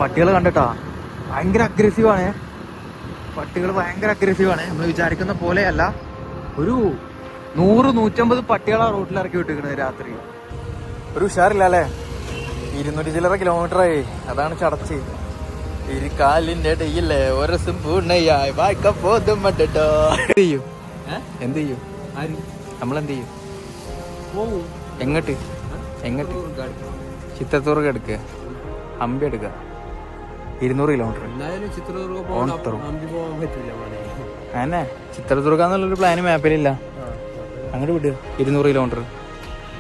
പട്ടികൾ കണ്ടിട്ടാ ഭയങ്കര അഗ്രസീവാണ്. പട്ടികൾ ഭയങ്കര അഗ്രസീവാണ്. നമ്മൾ വിചാരിക്കുന്ന പോലെയല്ല. ഒരു 100-150 പട്ടികളാ റോട്ടിൽ ഇറക്കി വിട്ടിരിക്കണത് രാത്രി. ഒരു ഉഷാറില്ല അല്ലേ? 200 ചില്ലറ കിലോമീറ്ററായി. അതാണ് ചടച്ച്. കാലിന്റെ ഇടയില്ലേ ഒരു പൂർണ്ണയായി വായിക്കപ്പോതും മട്ടോ. എന്ത് ചെയ്യും നമ്മളെന്ത് ചെയ്യും? എങ്ങോട്ട് ചിത്രദുർഗ എടുക്കുക, ഹംപി എടുക്കുക. 200 കിലോമീറ്റർ അങ്ങനെ. ചിത്രദുർഗ എന്നുള്ളൊരു പ്ലാന് മാപ്പിലില്ല. അങ്ങോട്ട് വിടുക. 200 കിലോമീറ്റർ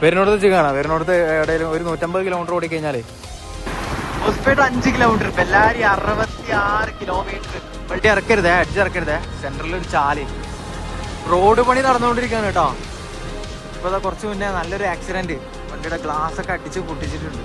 വരുന്നോടത്ത് വെച്ച് കാണാം. വരുന്നോടത്ത് എവിടെയും ഒരു 150 കിലോമീറ്റർ ഓടിക്കഴിഞ്ഞാലേ 5 കിലോമീറ്റർ. ബെല്ലാരി 66 കിലോമീറ്റർ. വണ്ടി ഇറക്കരുതേ, അടിച്ച് ഇറക്കരുതേ. സെന്ററിൽ ഒരു ചാല്. റോഡ് പണി നടന്നുകൊണ്ടിരിക്കുകയാണ് കേട്ടോ. ഇപ്പൊ കുറച്ച് മുന്നേ നല്ലൊരു ആക്സിഡന്റ്, വണ്ടിയുടെ ഗ്ലാസ് ഒക്കെ അടിച്ച് പൊട്ടിച്ചിട്ടുണ്ട്.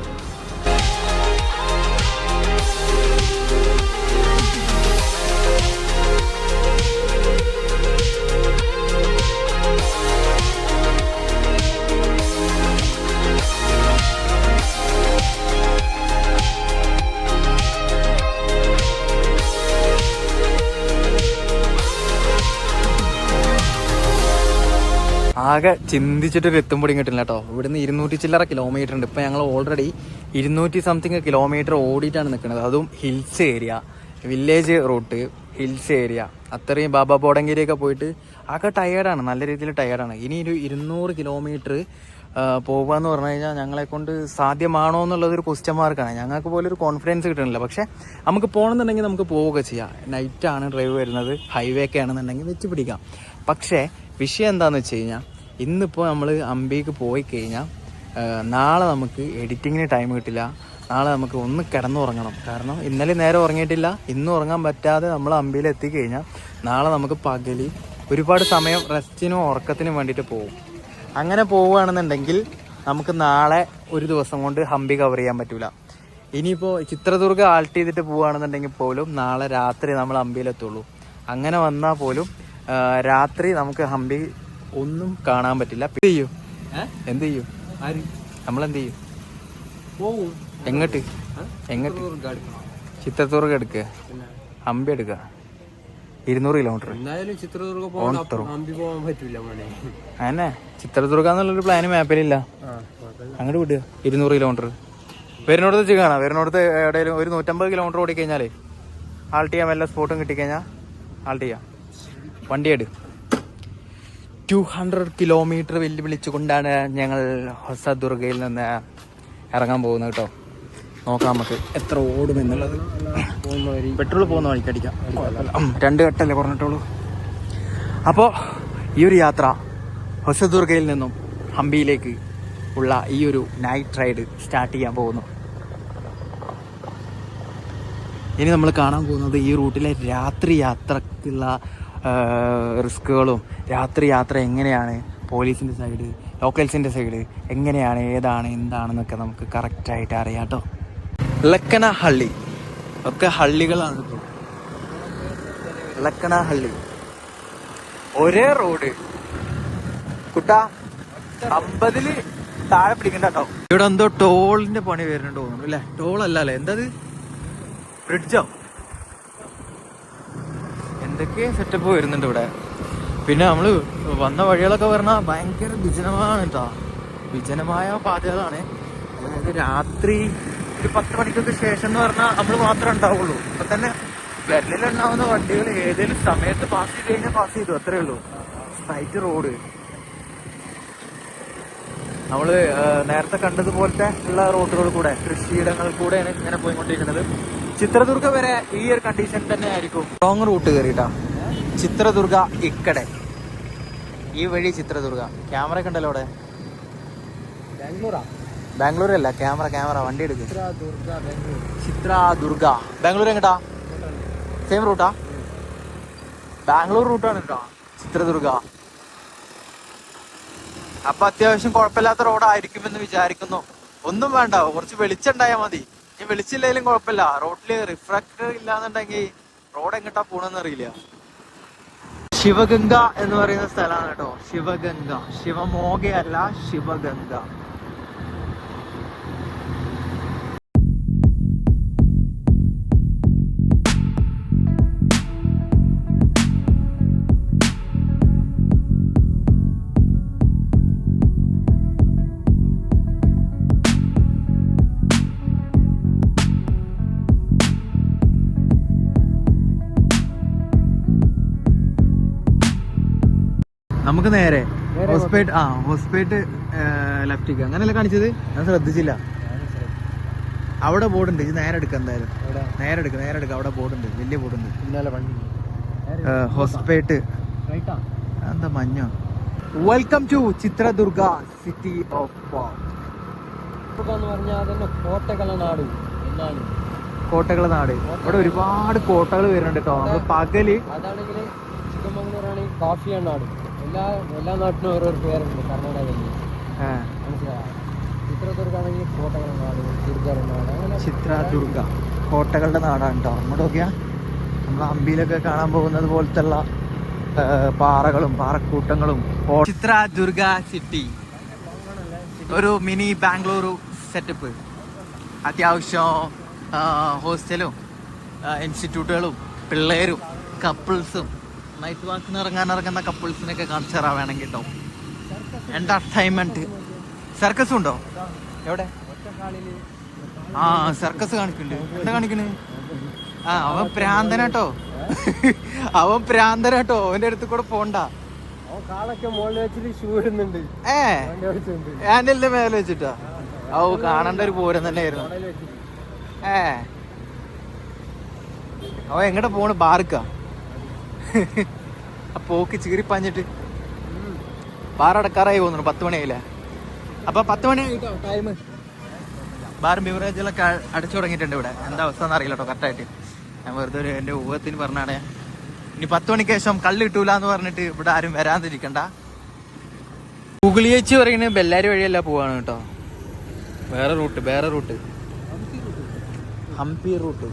ആകെ ചിന്തിച്ചിട്ടൊരു എത്തുമ്പോൾ കിട്ടില്ല കേട്ടോ. ഇവിടുന്ന് 200 ചില്ലറ കിലോമീറ്റർ ഉണ്ട്. ഇപ്പം ഞങ്ങൾ ഓൾറെഡി 200 സംതിങ് കിലോമീറ്റർ ഓടിയിട്ടാണ് നിൽക്കുന്നത്. അതും hills area, village route, hills area. അത്രയും ബാബ ബോഡങ്കേരിയൊക്കെ പോയിട്ട് ആകെ ടയേർഡാണ്, നല്ല രീതിയിൽ ടയേർഡാണ്. ഇനി ഒരു 200 കിലോമീറ്റർ പോകുക എന്ന് പറഞ്ഞു കഴിഞ്ഞാൽ ഞങ്ങളെ കൊണ്ട് സാധ്യമാണോ എന്നുള്ളതൊരു ക്വസ്റ്റ്യൻ മാർക്കാണ്. ഞങ്ങൾക്ക് പോലും ഒരു കോൺഫിഡൻസ് കിട്ടുന്നില്ല. പക്ഷെ നമുക്ക് പോകണമെന്നുണ്ടെങ്കിൽ നമുക്ക് പോവുക ചെയ്യാം. നൈറ്റാണ് ഡ്രൈവ് വരുന്നത്, ഹൈവേ ഒക്കെ ആണെന്നുണ്ടെങ്കിൽ വെച്ച് പിടിക്കാം. പക്ഷേ വിഷയം എന്താണെന്ന് വെച്ച് കഴിഞ്ഞാൽ ഇന്നിപ്പോൾ നമ്മൾ ഹംപിക്ക് പോയി കഴിഞ്ഞാൽ നാളെ നമുക്ക് എഡിറ്റിങ്ങിന് ടൈം കിട്ടില്ല. നാളെ നമുക്ക് ഒന്ന് കിടന്നുറങ്ങണം. കാരണം ഇന്നലെ നേരെ ഉറങ്ങിയിട്ടില്ല. ഇന്നും ഉറങ്ങാൻ പറ്റാതെ നമ്മൾ ഹംപിയിൽ എത്തിക്കഴിഞ്ഞാൽ നാളെ നമുക്ക് പകല് ഒരുപാട് സമയം റെസ്റ്റിനും ഉറക്കത്തിനും വേണ്ടിയിട്ട് പോകും. അങ്ങനെ പോവുകയാണെന്നുണ്ടെങ്കിൽ നമുക്ക് നാളെ ഒരു ദിവസം കൊണ്ട് ഹംപി കവർ ചെയ്യാൻ പറ്റില്ല. ഇനിയിപ്പോൾ ചിത്രദുർഗ ആൾട്ട് ചെയ്തിട്ട് പോവുകയാണെന്നുണ്ടെങ്കിൽ പോലും നാളെ രാത്രി നമ്മൾ ഹംപിയിലെത്തുള്ളൂ. അങ്ങനെ വന്നാൽ പോലും രാത്രി നമുക്ക് ഹംപി ഒന്നും കാണാൻ പറ്റില്ല. എന്ത് ചെയ്യും നമ്മളെന്ത് ചെയ്യും? എങ്ങോട്ട് ചിത്രദുർഗ എടുക്കുക, ഹംപി എടുക്കുക. 200 കിലോമീറ്റർ അങ്ങനെ. ചിത്രദുർഗ എന്നുള്ളൊരു പ്ലാന് മാപ്പിലില്ല. അങ്ങോട്ട് വിടുക. 200 കിലോമീറ്റർ വരുന്നോടത്ത് വെച്ച് കാണാം. വരുന്നോടത്ത് എവിടെയും ഒരു 150 കിലോമീറ്റർ ഓടിക്കഴിഞ്ഞാലേ ആൾട്ട് ചെയ്യാൻ വല്ല സ്പോട്ടും കിട്ടിക്കഴിഞ്ഞാൽ ആൾട്ട് ചെയ്യാം. വണ്ടി എടു. 200 കിലോമീറ്റർ വെല്ലുവിളിച്ചുകൊണ്ടാണ് ഞങ്ങൾ ഹൊസദുർഗയിൽ നിന്ന് ഇറങ്ങാൻ പോകുന്നത് കേട്ടോ. നോക്കാം നമുക്ക് എത്ര ഓടുമെന്നുള്ളത്. പെട്രോൾ പോകുന്ന വഴിക്ക് അടിക്കാം, 2 ഘട്ടല്ലേ കുറഞ്ഞിട്ടുള്ളൂ. അപ്പോൾ ഈ ഒരു യാത്ര ഹൊസദുർഗയിൽ നിന്നും ഹംപിയിലേക്ക് ഉള്ള ഈ ഒരു നൈറ്റ് റൈഡ് സ്റ്റാർട്ട് ചെയ്യാൻ പോകുന്നു. ഇനി നമ്മൾ കാണാൻ പോകുന്നത് ഈ റൂട്ടിലെ രാത്രി യാത്രക്കുള്ള റിസ്കുകളും, രാത്രി യാത്ര എങ്ങനെയാണ്, പോലീസിൻ്റെ സൈഡ്, ലോക്കൽസിൻ്റെ സൈഡ് എങ്ങനെയാണ്, ഏതാണ് എന്താണെന്നൊക്കെ നമുക്ക് കറക്റ്റായിട്ട് അറിയാം കേട്ടോ. ലക്കനഹള്ളി ഒക്കെ ഹള്ളികളാണ് ഇപ്പോൾ. ലക്കനഹള്ളി ഒരേ റോഡ് കുട്ടാ. 50 താഴെ പിടിക്കണ്ട കേട്ടോ. ഇവിടെ എന്തോ ടോളിന്റെ പണി വരുന്നുണ്ട് തോന്നുന്നു അല്ലേ? ടോളല്ല അല്ലേ, എന്തത് ബ്രിഡ്ജോ എന്തൊക്കെ സെറ്റപ്പ് വരുന്നുണ്ട് ഇവിടെ. പിന്നെ നമ്മള് വന്ന വഴികളൊക്കെ പറഞ്ഞാൽ ഭയങ്കര വിജനമാണ് കേട്ടോ. വിജനമായ പാതകളാണ്. അതായത് രാത്രി ഒരു 10 മണിക്കൊക്കെ ശേഷം എന്ന് പറഞ്ഞാൽ നമ്മൾ മാത്രമേ ഉണ്ടാവുള്ളൂ. ഇപ്പൊ തന്നെ വെള്ളിലുണ്ടാവുന്ന വണ്ടികൾ ഏതെങ്കിലും സമയത്ത് പാസ് ചെയ്ത് കഴിഞ്ഞാൽ പാസ് ചെയ്തു, അത്രേ ഉള്ളൂ. Straight road. നമ്മള് നേരത്തെ കണ്ടതുപോലത്തെ ഉള്ള റോഡുകൾ കൂടെ, കൃഷിയിടങ്ങൾ കൂടെയാണ് ഇങ്ങനെ പോയിക്കൊണ്ടിരിക്കുന്നത്. ചിത്രദുർഗ വരെ ഈ ഒരു കണ്ടീഷൻ തന്നെ ആയിരിക്കും. റോങ് റൂട്ട് കയറിയിട്ടാ. ചിത്രദുർഗ ഇക്കടെ ഈ വഴി ചിത്രദുർഗ. ക്യാമറ ഒക്കെ ഉണ്ടല്ലോ അവിടെ. ബാംഗ്ലൂർ അല്ല, ക്യാമറ വണ്ടി എടുക്കും. ചിത്രദുർഗ ബാംഗ്ലൂർ എങ്ങട്ടാ? സെയിം റൂട്ടാ? ബാംഗ്ലൂർ റൂട്ടാണ് കേട്ടോ ചിത്രദുർഗ. അപ്പൊ അത്യാവശ്യം കുഴപ്പമില്ലാത്ത റോഡായിരിക്കുമെന്ന് വിചാരിക്കുന്നു. ഒന്നും വേണ്ട, കുറച്ച് വെളിച്ചുണ്ടായാൽ മതി. ഇനി വെളിച്ചില്ലെങ്കിലും കുഴപ്പമില്ല. റോഡില് റിഫ്രാക്ടർ ഇല്ലാന്നുണ്ടെങ്കിൽ റോഡ് എങ്ങോട്ടാ പോണെന്ന് അറിയില്ല. ശിവഗംഗ എന്ന് പറയുന്ന സ്ഥലമാണ് കേട്ടോ. ശിവഗംഗ, ശിവമോഗയല്ല, ശിവഗംഗ. നമുക്ക് നേരെ ഹോസ്പേട്ട് ലെഫ്റ്റിക്ക് അങ്ങനെയല്ലേ കാണിച്ചത്? ഞാൻ ശ്രദ്ധിച്ചില്ല. അവിടെ ബോർഡ് ഉണ്ട്, ഇത് നേരെ എടുക്കുക. എന്തായാലും നേരെ എടുക്കുക. അവിടെ ബോർഡ് ഉണ്ട്, വലിയ ബോർഡ് ഉണ്ട്. ഹോസ്പേട്ട് എന്താ മഞ്ഞോ. Welcome to Chitradurga city of കോട്ടകളെ നാട്. ഇവിടെ ഒരുപാട് കോട്ടകൾ വരുന്നുണ്ട് കേട്ടോ. നമ്മള് പകല് അതാണെങ്കിൽ ചിക്കമംഗളൂരാണ് കാഫിയാണ് നാട്. എല്ലാ നാട്ടിനും ഓരോരോ പേരുണ്ട് കർണാടകയിൽ. മനസ്സിലായോ? ചിത്രദുർഗാണെങ്കിൽ കോട്ടകളുടെ നാട്, ദുർഗയുടെ നാട്. അങ്ങനെ ചിത്രദുർഗ കോട്ടകളുടെ നാടാണ് കേട്ടോ. അങ്ങോട്ട് നോക്കിയാ നമ്മൾ അമ്പിയിലൊക്കെ കാണാൻ പോകുന്നത് പോലത്തുള്ള പാറകളും പാറക്കൂട്ടങ്ങളും. ചിത്രദുർഗ സിറ്റി ഒരു മിനി ബാംഗ്ലൂരു സെറ്റപ്പ്. അത്യാവശ്യം ഹോസ്റ്റലും ഇൻസ്റ്റിറ്റ്യൂട്ടുകളും പിള്ളേരും കപ്പിൾസും നൈറ്റ് വാക്കിന് ഇറങ്ങുന്ന കപ്പിൾസിനൊക്കെ കാണിച്ചു തരാൻ വേണമെങ്കിൽ കേട്ടോ. എന്റർടൈൻമെന്റ്. സർക്കസും ഉണ്ടോ എവിടെ? സർക്കസ് കാണിക്കുന്നുണ്ട്. എന്താ കാണിക്കണേ? അവൻ പ്രാന്തനാട്ടോ. അവന്റെ അടുത്ത് കൂടെ പോണ്ട. ഹാൻഡലിന്റെ മേലെ വെച്ചിട്ടാ. കാണേണ്ട ഒരു പൂരം തന്നെയായിരുന്നു. അവൻ എങ്ങടെ പോണ്? ബാർക്കാ. പോക്ക് ചീറിപ്പാഞ്ഞിട്ട് ബാർ അടക്കാറായി പോകുന്നു. 10 മണിയായില്ലേ? അപ്പൊ 10 മണി ടൈം. ബാറും ബിവറേജുകളൊക്കെ അടച്ചു തുടങ്ങിയിട്ടുണ്ട് ഇവിടെ. എന്താ അവസ്ഥ എന്ന് അറിയില്ല കേട്ടോ കറക്റ്റായിട്ട്. ഞാൻ വെറുതെ ഒരു എന്റെ ഊഹത്തിന് പറഞ്ഞാണ്. ഇനി 10 മണിക്ക് ശേഷം കള്ള് കിട്ടൂല എന്ന് പറഞ്ഞിട്ട് ഇവിടെ ആരും വരാതിരിക്കണ്ട. ഗുഗിളിയേച്ചി പറയുന്നത് ബെല്ലാരി വഴിയല്ല പോവാണ് കേട്ടോ. വേറെ റൂട്ട് ഹംപി റൂട്ട്.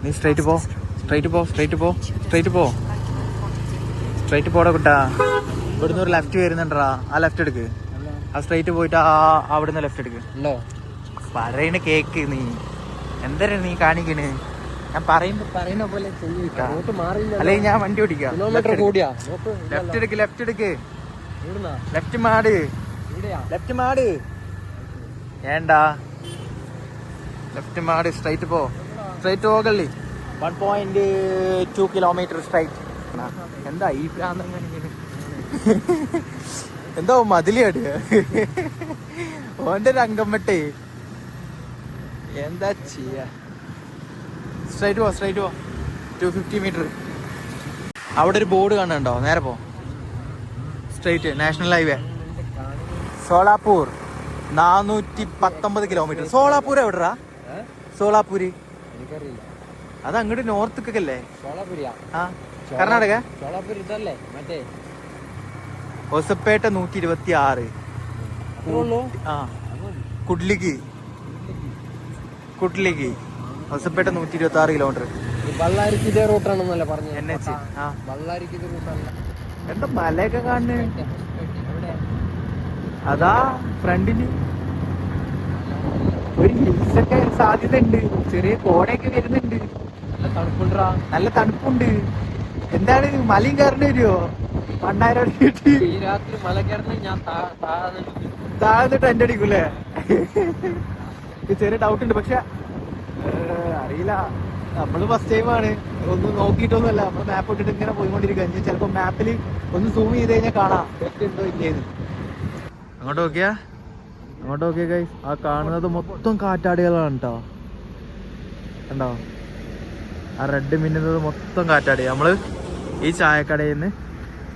നീ സ്ട്രൈറ്റ് പോടാ കുട്ടാ. ഇവിടുന്ന് ഒരു ലെഫ്റ്റ് വരുന്നുണ്ടാ. ആ ലെഫ്റ്റ് എടുക്ക്. ആ സ്ട്രൈറ്റ് പോയിട്ട് അവിടുന്ന് ലെഫ്റ്റ് എടുക്ക്. പറയണ കേക്ക്. നീ എന്തായാലും നീ കാണിക്കണ്. ഞാൻ പറയുന്ന പോലെ ചെയ്യിട്ടാ. അല്ലെങ്കിൽ ഞാൻ വണ്ടി ഓടിക്കാം. ലെഫ്റ്റ് എടുക്ക്. ലെഫ്റ്റ് മാട് വേണ്ടാ. ലെഫ്റ്റ് മാട്. സ്ട്രൈറ്റ് പോകല്ലേ. 1.2 കിലോമീറ്റർ സ്ട്രൈറ്റ്. എന്താ ഈ പ്രാന്തം കാണിക്കണ്? എന്താ മതിലിയാട് ഓന്റെ രംഗം വെട്ടേ. എന്താ ചെയ്യാ? സ്ട്രൈറ്റ് പോ 250 മീറ്റർ. അവിടെ ഒരു ബോർഡ് കാണുന്നുണ്ടോ? നേരെ പോ. Straight national highway. Solapur 419 kilometre. Solapur എവിടെടാ? സോളാപൂര് അത് അങ്ങോട്ട് നോർത്തേക്കല്ലേ? കർണാടക. ഹൊസപ്പേട്ട 126. കുട്ലിക്ക് ഹൊസപ്പേട്ട 126 കിലോമീറ്റർ. ബള്ളാരിക്ക് ഇതേ റൂട്ടാണെന്നല്ലേ പറഞ്ഞു. NH. ബള്ളാരിക്ക് ഇത് റൂട്ടല്ല. എന്താ മലയൊക്കെ കാണുന്നത്? അതാ ഫ്രണ്ടില് ഒരു ഹിൽസൊക്കെ സാധ്യത ഉണ്ട്. ചെറിയ കോടയൊക്കെ വരുന്നുണ്ട്. നല്ല തണുപ്പുണ്ട്. എന്താണ് മലയും കയറേണ്ടി വരുമോ? 1000 ഈ രാത്രി മല കയറുന്ന ഞാൻ താഴ്ന്ന് ടെന്റ് അടിക്കൂലേ? ചെറിയ ഡൗട്ട് ഉണ്ട്. പക്ഷെ അറിയില്ല. നമ്മള് ഫസ്റ്റ് ടൈമാണ്. ഒന്നും നോക്കിയിട്ടൊന്നുമല്ല. നമ്മള് മാപ്പ് ഇട്ടിട്ട് ഇങ്ങനെ പോയിക്കൊണ്ടിരിക്കുക. ചിലപ്പോ മാപ്പിൽ ഒന്ന് സൂം ചെയ്ത് കഴിഞ്ഞാൽ കാണാം തെറ്റുണ്ടോ ഇല്ലേന്ന്. അങ്ങോട്ട് നോക്കിയാ ഗൈസ്. ആ കാണുന്നത് മൊത്തം കാറ്റാടികളാണ് കേട്ടോ. കണ്ടോ? ആ റെഡ് മിന്നുന്നത് മൊത്തം കാറ്റാടി. നമ്മള് ഈ ചായക്കടയിൽ നിന്ന്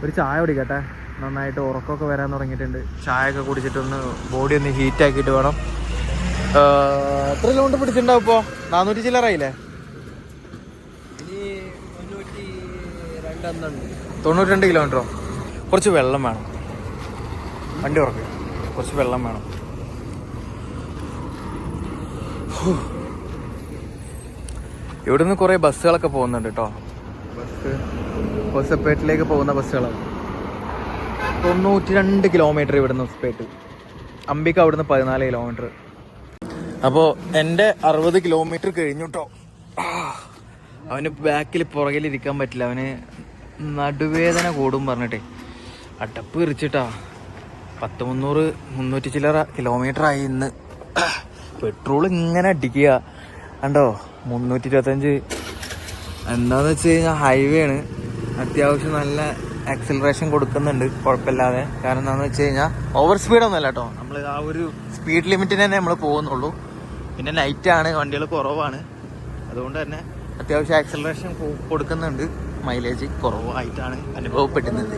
ഒരു ചായ കുടിക്കട്ടെ. നന്നായിട്ട് ഉറക്കമൊക്കെ വരാൻ തുടങ്ങിയിട്ടുണ്ട്. ചായ ഒക്കെ കുടിച്ചിട്ടൊന്ന് ബോഡി ഒന്ന് ഹീറ്റ് ആക്കിയിട്ട് വേണം. എത്ര കിലോമീറ്റർ പിടിച്ചിട്ടുണ്ടാവും ഇപ്പോൾ? 400 ചില്ലറായില്ലേ? 92 കിലോമീറ്ററോ? കുറച്ച് വെള്ളം വേണം. വണ്ടി ഉറക്കുക. കുറച്ച് വെള്ളം വേണം. ഇവിടുന്ന് കുറേ ബസ്സുകളൊക്കെ പോകുന്നുണ്ട് കേട്ടോ. ഹൊസപ്പേട്ടിലേക്ക് പോകുന്ന ബസ്സുകളാണ്. 92 കിലോമീറ്റർ ഇവിടുന്ന് ഹൊസപ്പേട്ട്. അംബിക അവിടുന്ന് 14 കിലോമീറ്റർ. അപ്പോൾ എൻ്റെ 60 കിലോമീറ്റർ കഴിഞ്ഞു കേട്ടോ. അവന് ബാക്കിൽ പുറകിലിരിക്കാൻ പറ്റില്ല. അവന് നടുവേദന കൂടും പറഞ്ഞിട്ടേ അടപ്പ് എറിച്ചിട്ടാ. 300 ചില്ലറ കിലോമീറ്റർ ആയി ഇന്ന്. പെട്രോൾ ഇങ്ങനെ അടിക്കുക കണ്ടോ. 325. എന്താന്ന് വെച്ച് കഴിഞ്ഞാൽ ഹൈവേ ആണ്. അത്യാവശ്യം നല്ല ആക്സിലറേഷൻ കൊടുക്കുന്നുണ്ട് കുഴപ്പമില്ലാതെ. കാരണം എന്താണെന്ന് വെച്ച് കഴിഞ്ഞാൽ ഓവർ സ്പീഡൊന്നുമല്ല കേട്ടോ, നമ്മൾ ആ ഒരു സ്പീഡ് ലിമിറ്റിന് തന്നെ നമ്മൾ പോകുന്നുള്ളൂ. പിന്നെ നൈറ്റാണ്, വണ്ടികൾ കുറവാണ്, അതുകൊണ്ട് തന്നെ അത്യാവശ്യം ആക്സിലറേഷൻ കൊടുക്കുന്നുണ്ട്. മൈലേജ് കുറവായിട്ടാണ് അനുഭവപ്പെടുന്നത്.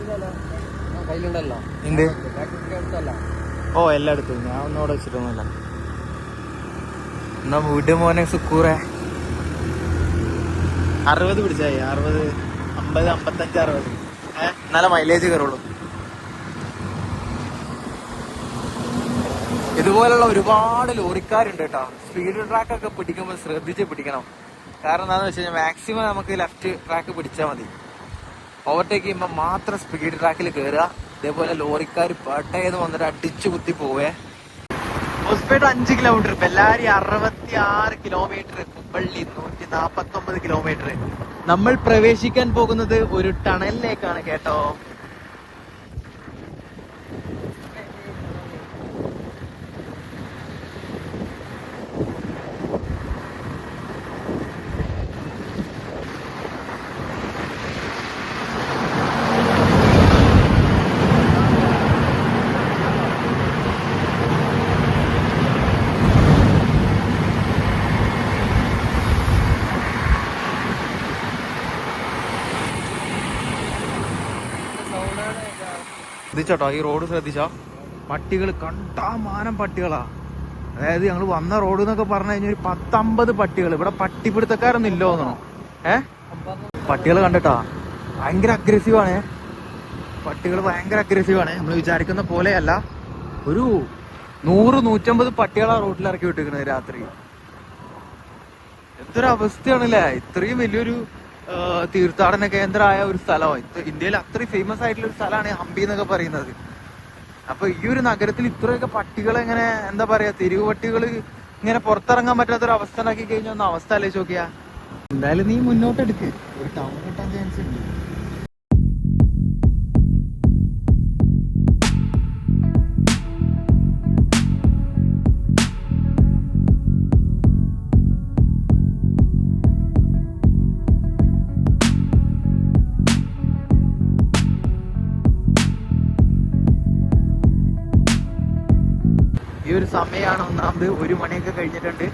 എന്ത്? ഓ എല്ലായിടത്തും ഞാൻ ഒന്നോടെ വെച്ചിട്ടൊന്നുമില്ല. എന്നാ വീട് മോനെ സുക്കൂറെ 60 പിടിച്ചായി, 60, 50, 55, 60 എന്നാലേ മൈലേജ് കയറുള്ളൂ. ഇതുപോലുള്ള ഒരുപാട് ലോറിക്കാരുണ്ട് കേട്ടോ. സ്പീഡ് ട്രാക്കൊക്കെ പിടിക്കുമ്പോൾ ശ്രദ്ധിച്ച് പിടിക്കണം. കാരണം എന്താണെന്ന് വെച്ച് കഴിഞ്ഞാൽ മാക്സിമം നമുക്ക് ലെഫ്റ്റ് ട്രാക്ക് പിടിച്ചാൽ മതി. ഓവർടേക്ക് ചെയ്യുമ്പോൾ മാത്രം സ്പീഡ് ട്രാക്കിൽ കയറുക. ഇതേപോലെ ലോറിക്കാർ പെട്ടെന്ന് വന്നിട്ട് അടിച്ചു കുത്തി പോവേ. Hospet 5 kilometre, Bellary 66 kilometre, Kumballi 149 kilometre. നമ്മൾ പ്രവേശിക്കാൻ പോകുന്നത് ഒരു ടണലിലേക്കാണ് കേട്ടോ. ശ്രദ്ധിച്ചോട്ടോ, ഈ റോഡ് ശ്രദ്ധിച്ചോ. പട്ടികൾ കണ്ടാമാനം പട്ടികളാ. അതായത് ഞങ്ങൾ വന്ന റോഡ് എന്നൊക്കെ പറഞ്ഞു കഴിഞ്ഞാൽ ഒരു 10-50 പട്ടികൾ. ഇവിടെ പട്ടിപ്പിടുത്തക്കാരൊന്നും ഇല്ലോ തോന്നണം. പട്ടികൾ കണ്ടിട്ടാ ഭയങ്കര അഗ്രസീവാണ്. പട്ടികൾ ഭയങ്കര അഗ്രസീവാണ്. നമ്മൾ വിചാരിക്കുന്ന പോലെയല്ല. ഒരു 100-150 പട്ടികളാ റോഡിൽ ഇറക്കി വിട്ടിരിക്കുന്നത് രാത്രി. എന്തൊരു അവസ്ഥയാണല്ലേ. ഇത്രയും വലിയൊരു തീർത്ഥാടന കേന്ദ്രമായ ഒരു സ്ഥലമാണ്. ഇന്ത്യയിൽ അത്രയും ഫേമസ് ആയിട്ടുള്ള ഒരു സ്ഥലമാണ് ഹംപി എന്നൊക്കെ പറയുന്നത്. അപ്പൊ ഈ ഒരു നഗരത്തിൽ ഇത്രയൊക്കെ പട്ടികളെ എങ്ങനെ, എന്താ പറയാ, തെരുവ് പട്ടികൾ ഇങ്ങനെ പുറത്തിറങ്ങാൻ പറ്റാത്തൊരു അവസ്ഥ ഉണ്ടാക്കി കഴിഞ്ഞാൽ ഒന്ന് അവസ്ഥ ആലോചിച്ച് നോക്കിയാ. എന്തായാലും നീ മുന്നോട്ടെടുക്ക്, ഒരു ടൗൺ കിട്ടാൻ ചാൻസ് ഉണ്ട്. ഈ ഒരു സമയമാണ് ഒന്നാമത്, 1 മണിയൊക്കെ കഴിഞ്ഞിട്ടുണ്ട്.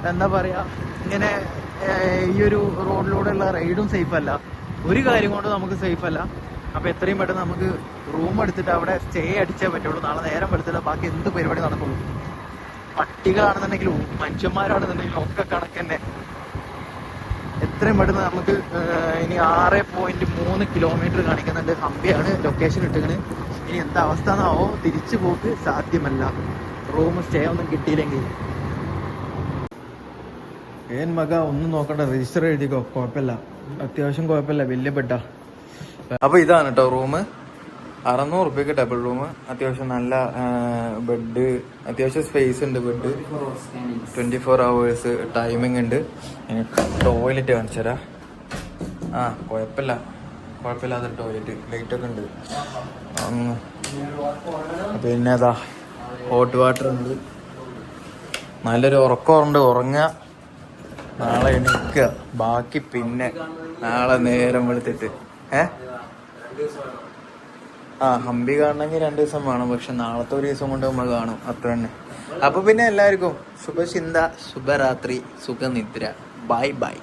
എന്താ പറയാ, ഇങ്ങനെ ഈ ഒരു റോഡിലൂടെയുള്ള റൈഡും സേഫ് അല്ല. ഒരു കാര്യം കൊണ്ട് നമുക്ക് സേഫ് അല്ല. അപ്പൊ എത്രയും പെട്ടെന്ന് നമുക്ക് റൂം എടുത്തിട്ട് അവിടെ സ്റ്റേ അടിച്ചേ പറ്റുള്ളൂ. നാളെ നേരം എടുത്തിട്ട് ബാക്കി എന്ത് പരിപാടി നടക്കുള്ളൂ. പട്ടികളാണെന്നുണ്ടെങ്കിലും മനുഷ്യന്മാരാണെന്നുണ്ടെങ്കിലും ഒക്കെ കണക്കന്നെ. എത്രയും പെട്ടെന്ന് നമുക്ക് ഇനി 6.3 കിലോമീറ്റർ കാണിക്കുന്നുണ്ട്. ഹംപിയാണ് ലൊക്കേഷൻ ഇട്ടിങ്ങനെ. ഇനി എന്താ അവസ്ഥ എന്നാവോ, തിരിച്ചു പോക്ക് സാധ്യമല്ല റൂം സ്റ്റേ ഒന്നും കിട്ടിയില്ലെങ്കിൽ. മക ഒന്നും നോക്കണ്ട, രജിസ്റ്റർ എഴുതിക്കോ, കുഴപ്പമില്ല, അത്യാവശ്യം കുഴപ്പമില്ല, വലിയ ബെഡാ. അപ്പൊ ഇതാണ് കേട്ടോ റൂം. 600 റുപ്യക്ക് ഡബിൾ റൂം. അത്യാവശ്യം നല്ല ബെഡ്, അത്യാവശ്യം സ്പേസ് ഉണ്ട്. ബെഡ് 24 hours ടൈമിംഗ് ഉണ്ട്. ഇനി ടോയ്ലറ്റ് കാണിച്ചു തരാം. കുഴപ്പമില്ലാത്ത ടോയ്ലറ്റ്, ലൈറ്റ് ഒക്കെ ഉണ്ട്. പിന്നെ അതാ ഹോട്ട് വാട്ടർ ഉണ്ട്. നല്ലൊരു ഉറക്കമുണ്ട്. ഉറങ്ങുക, നാളെ എണീക്കുക, ബാക്കി പിന്നെ നാളെ നേരം വെളുത്തിട്ട്. ഹംപി കാണണമെങ്കിൽ 2 ദിവസം വേണം. പക്ഷെ നാളത്തെ ഒരു ദിവസം കൊണ്ട് നമ്മൾ കാണും, അത്ര തന്നെ. അപ്പൊ പിന്നെ എല്ലാവർക്കും ശുഭചിന്ത, ശുഭരാത്രി, സുഖനിദ്ര. Bye bye.